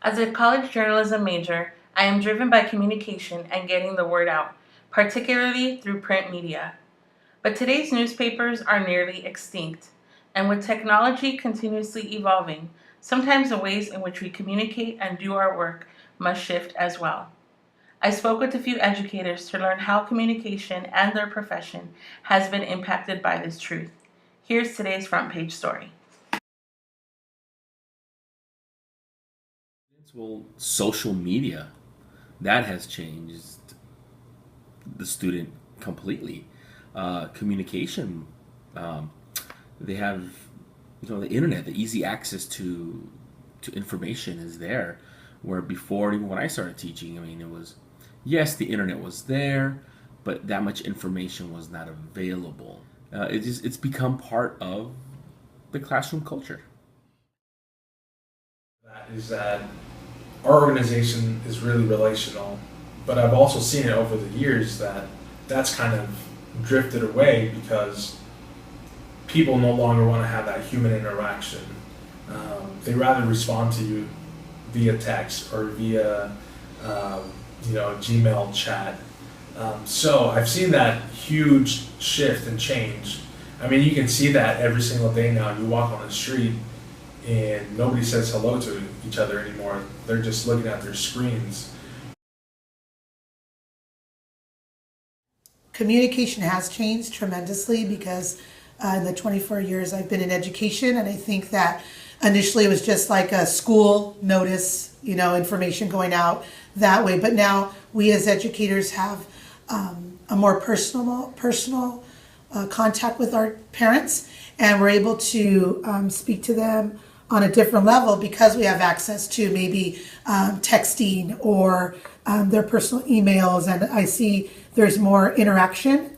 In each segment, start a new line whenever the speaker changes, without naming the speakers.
As a college journalism major, I am driven by communication and getting the word out, particularly through print media. But today's newspapers are nearly extinct, and with technology continuously evolving, sometimes the ways in which we communicate and do our work must shift as well. I spoke with a few educators to learn how communication and their profession has been impacted by this truth. Here's today's front page story.
Well, social media, that has changed the student completely. Communication, um, they have, the internet, the easy access to information is there. Where before, even when I started teaching, I mean, it was, yes, the internet was there, but that much information was not available. It's become part of the classroom culture.
That is that our organization is really relational, but I've also seen it over the years that that's kind of drifted away because people no longer want to have that human interaction. They rather respond to you via text or via Gmail chat. So I've seen that huge shift and change. I mean, you can see that every single day now. You walk on the street and nobody says hello to each other anymore. They're just looking at their screens.
Communication has changed tremendously because in the 24 years I've been in education, and I think that initially it was just like a school notice, information going out that way. But now we as educators have a more personal contact with our parents, and we're able to speak to them on a different level because we have access to maybe texting or their personal emails, and I see there's more interaction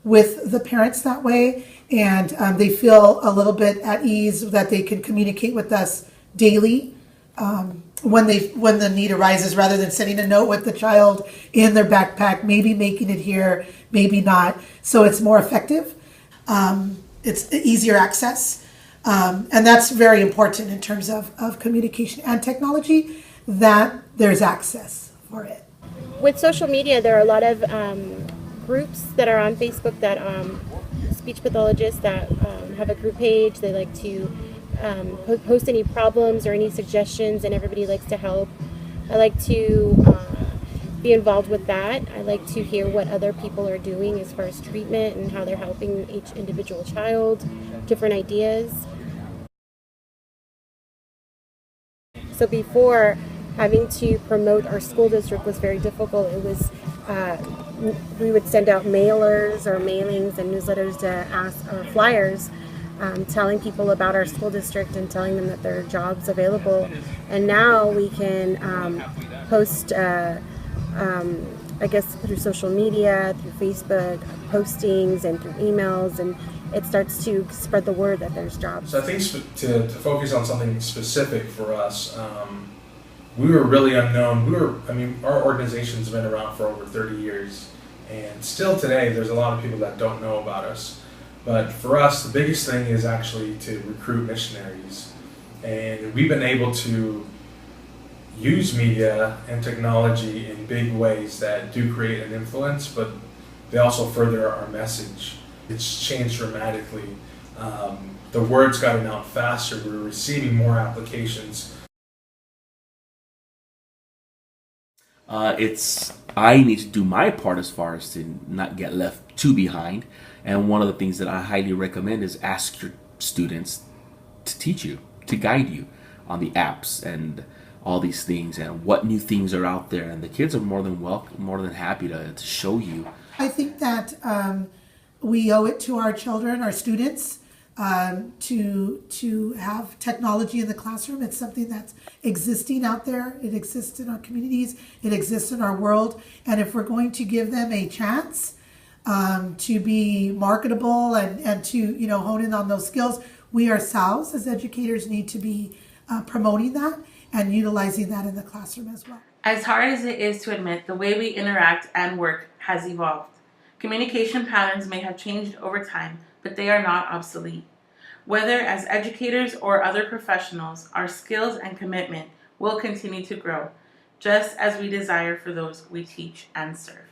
with the parents that way, and they feel a little bit at ease that they can communicate with us daily when the need arises, rather than sending a note with the child in their backpack, maybe making it here, maybe not. So it's more effective. It's easier access. And that's very important in terms of communication and technology, that there's access for it.
With social media, there are a lot of groups that are on Facebook that speech pathologists that have a group page. They like to post any problems or any suggestions, and everybody likes to help. I like to be involved with that. I like to hear what other people are doing as far as treatment and how they're helping each individual child, different ideas. So before, having to promote our school district was very difficult. It was we would send out mailers or mailings and newsletters to ask or flyers, telling people about our school district and telling them that there are jobs available. And now we can post, I guess, through social media, through Facebook postings, and through emails, and it starts to spread the word that there's jobs.
So I think to focus on something specific for us, we were really unknown. Our organization's been around for over 30 years, and still today there's a lot of people that don't know about us. But for us, the biggest thing is actually to recruit missionaries. And we've been able to use media and technology in big ways that do create an influence, but they also further our message. It's changed dramatically. The word's gotten out faster. We're receiving more applications.
I need to do my part as far as to not get left too behind. And one of the things that I highly recommend is ask your students to teach you, to guide you on the apps and all these things and what new things are out there. And the kids are more than happy to show you.
I think that we owe it to our children, our students, to have technology in the classroom. It's something that's existing out there. It exists in our communities. It exists in our world. And if we're going to give them a chance to be marketable and to hone in on those skills, we ourselves as educators need to be promoting that and utilizing that in the classroom as well.
As hard as it is to admit, the way we interact and work has evolved. Communication patterns may have changed over time, but they are not obsolete. Whether as educators or other professionals, our skills and commitment will continue to grow, just as we desire for those we teach and serve.